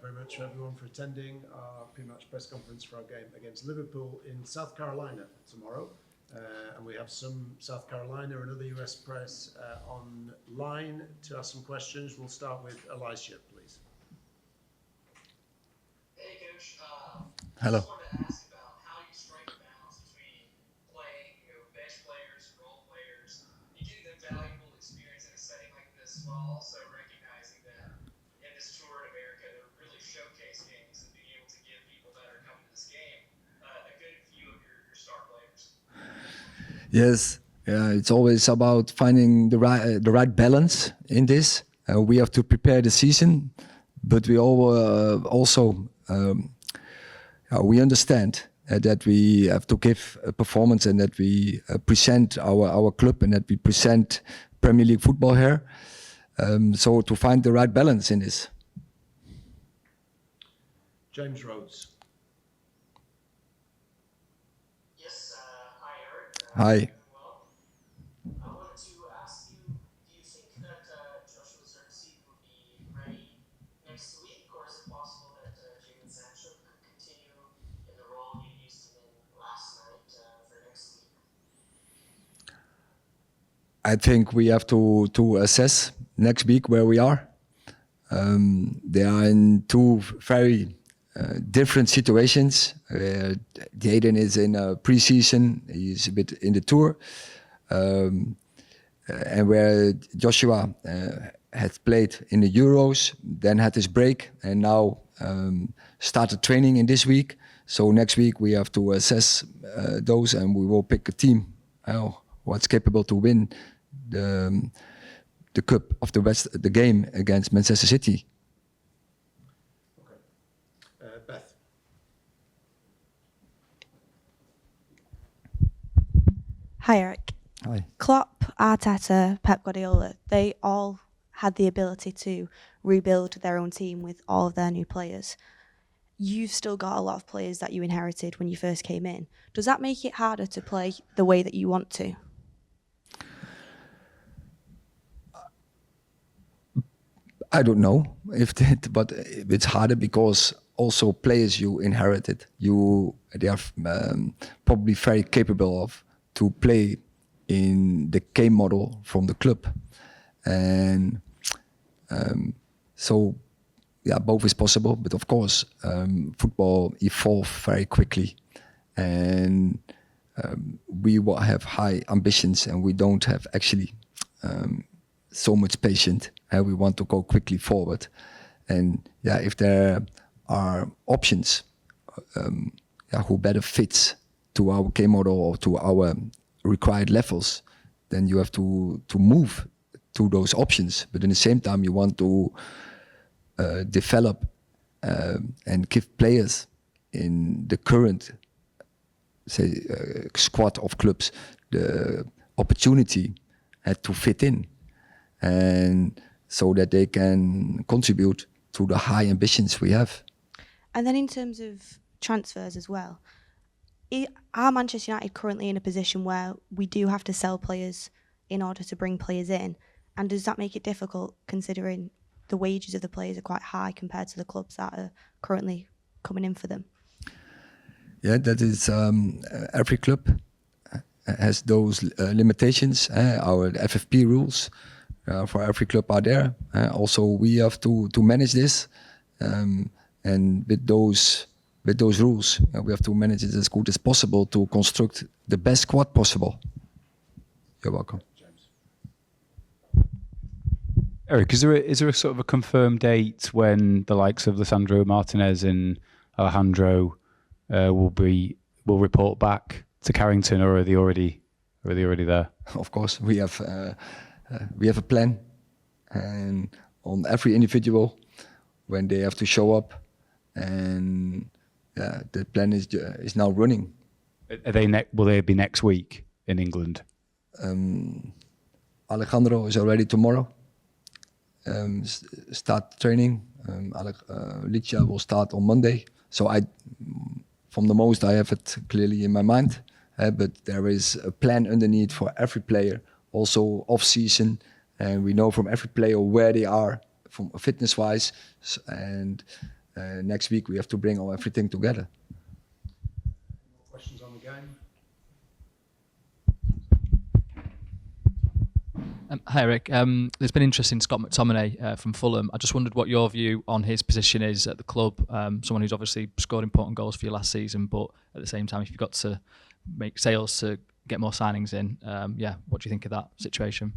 very much everyone for attending our pre-match press conference for our game against Liverpool in South Carolina tomorrow. And we have some South Carolina and other US press online to ask some questions. We'll start with Elisha, please. Hey, Coach. Hello. Just wanted to ask about how you strike a balance between playing, bench players, role players, and getting them valuable experience in a setting like this, while also recognizing that in this tour in America, they're really showcase games and being able to give people that are coming to this game a good view of your star players. Yes, it's always about finding the right balance in this. We have to prepare the season, but we also we understand that we have to give a performance and that we present our club and that we present Premier League football here. So to find the right balance in this. James Rhodes. Yes, hi, Erik. Hi. Well, I wanted to ask you, do you think that Joshua Zirkzee will be ready next week, or is it possible that Jadon Sancho could continue in the role you used him in last night for next week? I think we have to assess next week where we are. They are in two very different situations. Jadon is in a pre-season, he's a bit in the tour. And where Joshua had played in the Euros, then had his break, and now started training in this week. So next week we have to assess those, and we will pick a team what's capable to win the Cup of the West, the game against Manchester City. Okay. Beth. Hi, Erik. Hi. Klopp, Arteta, Pep Guardiola, they all had the ability to rebuild their own team with all of their new players. You've still got a lot of players that you inherited when you first came in. Does that make it harder to play the way that you want to? I don't know if that, but it's harder because also players you inherited, they are probably very capable of to play in the game model from the club, and so both is possible. But of course, football evolves very quickly, and we will have high ambitions, and we don't have actually so much patience. We want to go quickly forward, and if there are options who better fits to our game model or to our required levels, then you have to move to those options. But in the same time, you want to develop and give players in the current squad of clubs the opportunity to fit in, and so that they can contribute to the high ambitions we have. And then in terms of transfers as well, are Manchester United currently in a position where we do have to sell players in order to bring players in? And does that make it difficult considering the wages of the players are quite high compared to the clubs that are currently coming in for them? Yeah, that is every club has those limitations. Our FFP rules for every club are there. Also, we have to manage this, and with those rules, we have to manage it as good as possible to construct the best squad possible. You're welcome. Erik, is there a sort of a confirmed date when the likes of Lisandro Martinez and Alejandro will report back to Carrington, or are they already there? Of course, we have a plan, and on every individual when they have to show up, and the plan is now running. Are they will they be next week in England? Alejandro is already tomorrow. Start training. Licha will start on Monday. So from the most, I have it clearly in my mind. But there is a plan underneath for every player, also off season, and we know from every player where they are from fitness-wise, and next week we have to bring everything together. More questions on the game? Hi Erik, there's been interest in Scott McTominay from Fulham. I just wondered what your view on his position is at the club. Someone who's obviously scored important goals for you last season, but at the same time, if you've got to make sales to get more signings in, what do you think of that situation?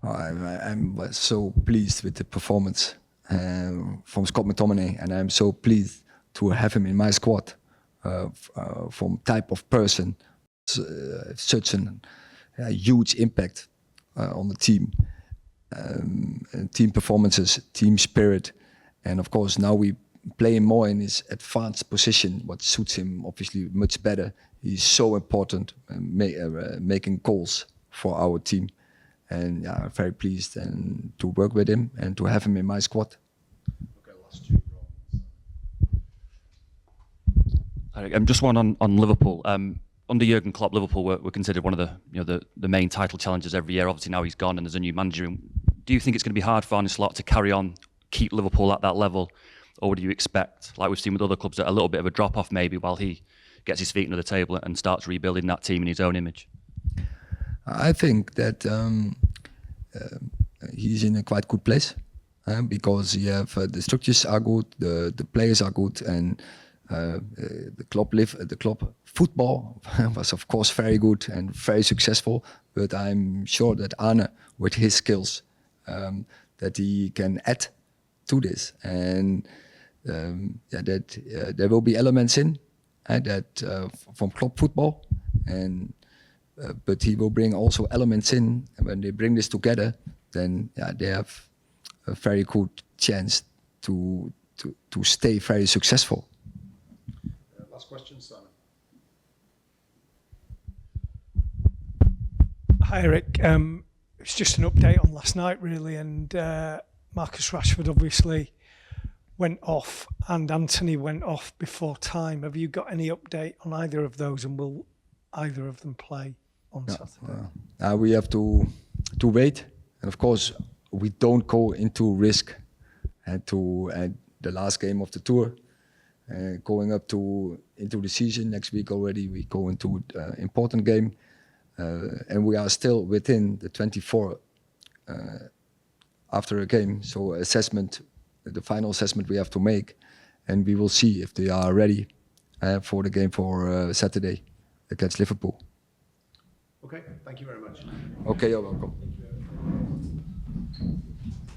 I'm so pleased with the performance from Scott McTominay, and I'm so pleased to have him in my squad. From type of person, such a huge impact on the team, team performances, team spirit, and of course now we play him more in his advanced position, what suits him obviously much better. He's so important, making goals for our team, and I'm very pleased and to work with him and to have him in my squad. Okay, last two. Just one on Liverpool. Under Jurgen Klopp, Liverpool were considered one of the main title challengers every year. Obviously now he's gone and there's a new manager. Do you think it's going to be hard for Arne Slot to carry on, keep Liverpool at that level, or would you expect, like we've seen with other clubs, a little bit of a drop off maybe while he gets his feet under the table and starts rebuilding that team in his own image? I think that he's in a quite good place because you have the structures are good, the players are good, and the club football was of course very good and very successful. But I'm sure that Arne, with his skills, that he can add to this, and that there will be elements in that from club football, and but he will bring also elements in, and when they bring this together, then they have a very good chance to stay very successful. Last question, Simon. Hi Erik, it's just an update on last night really, and Marcus Rashford obviously went off and Anthony went off before time. Have you got any update on either of those, and will either of them play on Saturday? We have to wait, and of course we don't go into risk to the last game of the tour. Going up into the season next week already, we go into an important game, and we are still within the 24 after a game. So assessment, the final assessment we have to make, and we will see if they are ready for the game for Saturday against Liverpool. Okay, thank you very much. Okay, you're welcome.